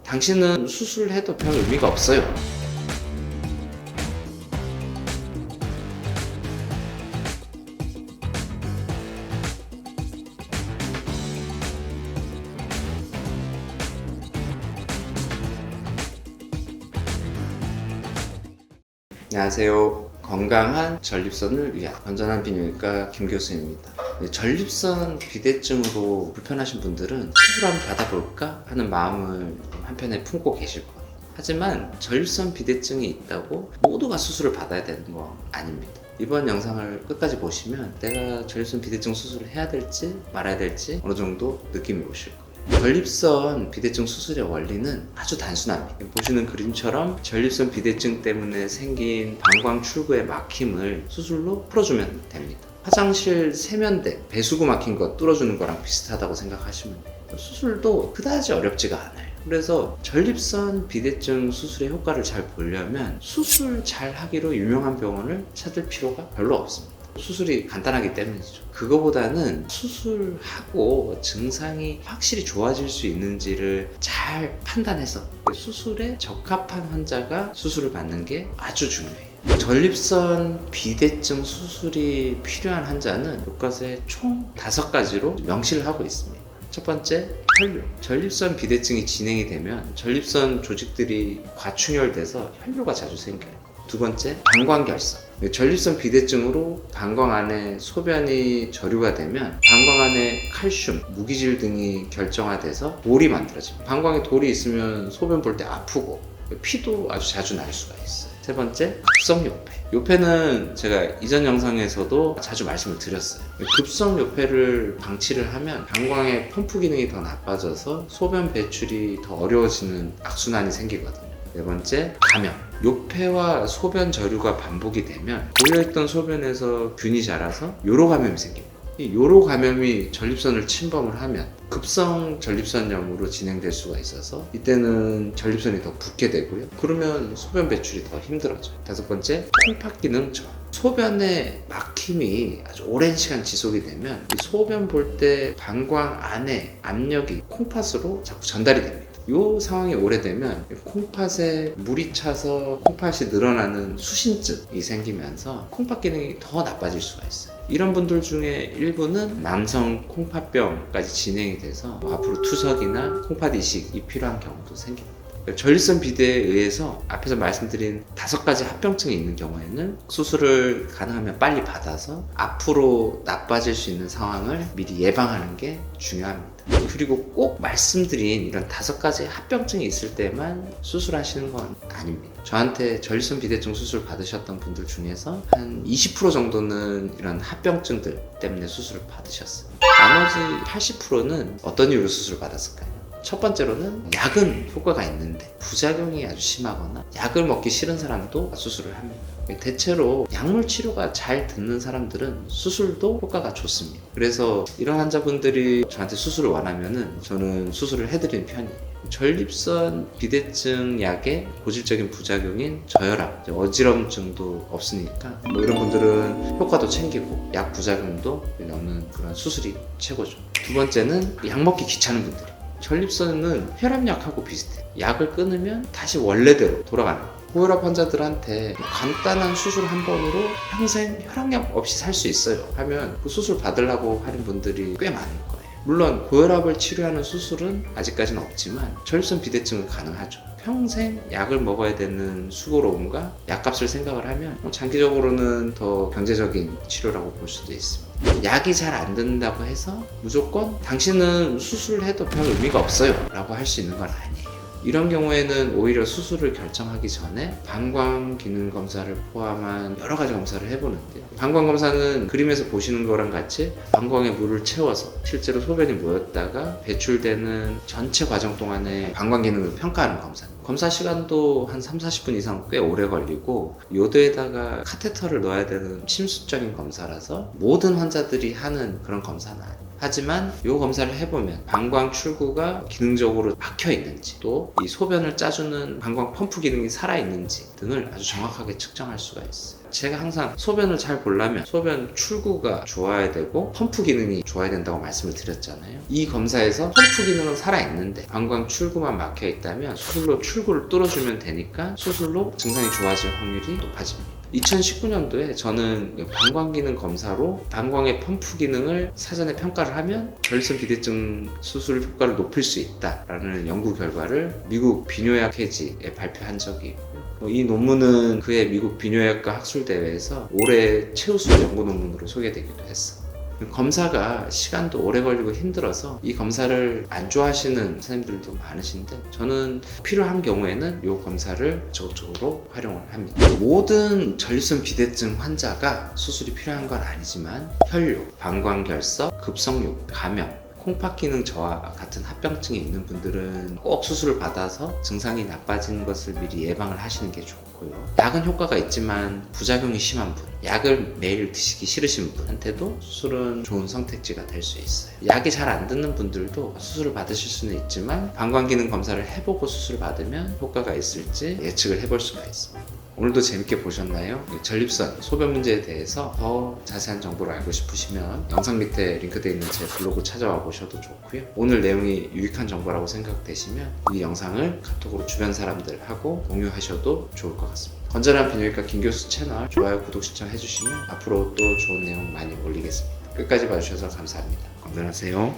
당신은 수술해도 별 의미가 없어요. 안녕하세요. 건강한 전립선을 위한 건전한 비뇨기과 김 교수입니다. 전립선 비대증으로 불편하신 분들은 수술 한번 받아볼까 하는 마음을 한편에 품고 계실 거예요. 하지만 전립선 비대증이 있다고 모두가 수술을 받아야 되는 거 아닙니다. 이번 영상을 끝까지 보시면 내가 전립선 비대증 수술을 해야 될지 말아야 될지 어느 정도 느낌이 오실 거예요. 전립선 비대증 수술의 원리는 아주 단순합니다. 보시는 그림처럼 전립선 비대증 때문에 생긴 방광 출구의 막힘을 수술로 풀어주면 됩니다. 화장실 세면대, 배수구 막힌 거 뚫어주는 거랑 비슷하다고 생각하시면 돼요. 수술도 그다지 어렵지가 않아요. 그래서 전립선 비대증 수술의 효과를 잘 보려면 수술 잘 하기로 유명한 병원을 찾을 필요가 별로 없습니다. 수술이 간단하기 때문이죠. 그거보다는 수술하고 증상이 확실히 좋아질 수 있는지를 잘 판단해서 수술에 적합한 환자가 수술을 받는 게 아주 중요해요. 전립선 비대증 수술이 필요한 환자는 교과서에 총 5가지로 명시를 하고 있습니다. 첫 번째, 혈뇨. 전립선 비대증이 진행이 되면 전립선 조직들이 과충혈돼서 혈뇨가 자주 생겨요. 두 번째, 방광결석. 전립선 비대증으로 방광 안에 소변이 저류가 되면 방광 안에 칼슘, 무기질 등이 결정화돼서 돌이 만들어집니다. 방광에 돌이 있으면 소변 볼 때 아프고 피도 아주 자주 날 수가 있어요. 세 번째, 급성요폐. 요폐는 제가 이전 영상에서도 자주 말씀을 드렸어요. 급성요폐를 방치를 하면 방광의 펌프 기능이 더 나빠져서 소변 배출이 더 어려워지는 악순환이 생기거든요. 네 번째, 감염. 요폐와 소변 저류가 반복이 되면 고여있던 소변에서 균이 자라서 요로 감염이 생깁니다. 이 요로 감염이 전립선을 침범을 하면 급성 전립선염으로 진행될 수가 있어서 이때는 전립선이 더 붓게 되고요. 그러면 소변 배출이 더 힘들어져요. 다섯 번째, 콩팥 기능 저하. 소변의 막힘이 아주 오랜 시간 지속이 되면 이 소변 볼 때 방광 안에 압력이 콩팥으로 자꾸 전달이 됩니다. 이 상황이 오래되면 콩팥에 물이 차서 콩팥이 늘어나는 수신증이 생기면서 콩팥 기능이 더 나빠질 수가 있어요. 이런 분들 중에 일부는 만성 콩팥병까지 진행이 돼서 앞으로 투석이나 콩팥 이식이 필요한 경우도 생깁니다. 전립선 비대에 의해서 앞에서 말씀드린 5가지 합병증이 있는 경우에는 수술을 가능하면 빨리 받아서 앞으로 나빠질 수 있는 상황을 미리 예방하는 게 중요합니다. 그리고 꼭 말씀드린 이런 5가지 합병증이 있을 때만 수술하시는 건 아닙니다. 저한테 전립선 비대증 수술 받으셨던 분들 중에서 한 20% 정도는 이런 합병증들 때문에 수술을 받으셨어요. 나머지 80%는 어떤 이유로 수술을 받았을까요? 첫 번째로는 약은 효과가 있는데 부작용이 아주 심하거나 약을 먹기 싫은 사람도 수술을 합니다. 대체로 약물 치료가 잘 듣는 사람들은 수술도 효과가 좋습니다. 그래서 이런 환자분들이 저한테 수술을 원하면은 저는 수술을 해드리는 편이에요. 전립선 비대증 약의 고질적인 부작용인 저혈압, 어지럼증도 없으니까 이런 분들은 효과도 챙기고 약 부작용도 없는 그런 수술이 최고죠. 두 번째는 약 먹기 귀찮은 분들. 전립선은 혈압약하고 비슷해요. 약을 끊으면 다시 원래대로 돌아가는 거예요. 고혈압 환자들한테 간단한 수술 한 번으로 평생 혈압약 없이 살 수 있어요 하면 그 수술 받으려고 하는 분들이 꽤 많을 거예요. 물론 고혈압을 치료하는 수술은 아직까지는 없지만 전립선 비대증은 가능하죠. 평생 약을 먹어야 되는 수고로움과 약값을 생각을 하면 장기적으로는 더 경제적인 치료라고 볼 수도 있습니다. 약이 잘 안 듣는다고 해서 무조건 당신은 수술을 해도 별 의미가 없어요 라고 할 수 있는 건 아니에요. 이런 경우에는 오히려 수술을 결정하기 전에 방광 기능 검사를 포함한 여러 가지 검사를 해보는데요. 방광 검사는 그림에서 보시는 거랑 같이 방광에 물을 채워서 실제로 소변이 모였다가 배출되는 전체 과정 동안에 방광 기능을 평가하는 검사입니다. 검사 시간도 한 30-40분 이상 꽤 오래 걸리고 요도에다가 카테터를 넣어야 되는 침수적인 검사라서 모든 환자들이 하는 그런 검사는 아니에요. 하지만 이 검사를 해보면 방광 출구가 기능적으로 막혀 있는지 또 이 소변을 짜주는 방광 펌프 기능이 살아있는지 등을 아주 정확하게 측정할 수가 있어요. 제가 항상 소변을 잘 보려면 소변 출구가 좋아야 되고 펌프 기능이 좋아야 된다고 말씀을 드렸잖아요. 이 검사에서 펌프 기능은 살아있는데 방광 출구만 막혀 있다면 수술로 출구를 뚫어주면 되니까 수술로 증상이 좋아질 확률이 높아집니다. 2019년도에 저는 방광 기능 검사로 방광의 펌프 기능을 사전에 평가를 하면 전립선 비대증 수술 효과를 높일 수 있다라는 연구 결과를 미국 비뇨약 회지에 발표한 적이 있고요. 이 논문은 그의 미국 비뇨약과 학술대회에서 올해 최우수 연구 논문으로 소개되기도 했어. 검사가 시간도 오래 걸리고 힘들어서 이 검사를 안 좋아하시는 선생님들도 많으신데 저는 필요한 경우에는 이 검사를 적극적으로 활용을 합니다. 모든 전립선 비대증 환자가 수술이 필요한 건 아니지만 혈뇨, 방광결석, 급성뇨, 감염, 콩팥 기능 저하 같은 합병증이 있는 분들은 꼭 수술을 받아서 증상이 나빠지는 것을 미리 예방을 하시는 게 좋고요. 약은 효과가 있지만 부작용이 심한 분, 약을 매일 드시기 싫으신 분한테도 수술은 좋은 선택지가 될 수 있어요. 약이 잘 안 듣는 분들도 수술을 받으실 수는 있지만 방광기능 검사를 해보고 수술을 받으면 효과가 있을지 예측을 해볼 수가 있습니다. 오늘도 재밌게 보셨나요? 전립선, 소변 문제에 대해서 더 자세한 정보를 알고 싶으시면 영상 밑에 링크되어 있는 제 블로그 찾아와 보셔도 좋고요. 오늘 내용이 유익한 정보라고 생각되시면 이 영상을 카톡으로 주변 사람들하고 공유하셔도 좋을 것 같습니다. 건전한 비뇨기과 김교수 채널 좋아요, 구독 신청해 주시면 앞으로 또 좋은 내용 많이 올리겠습니다. 끝까지 봐주셔서 감사합니다. 건강하세요.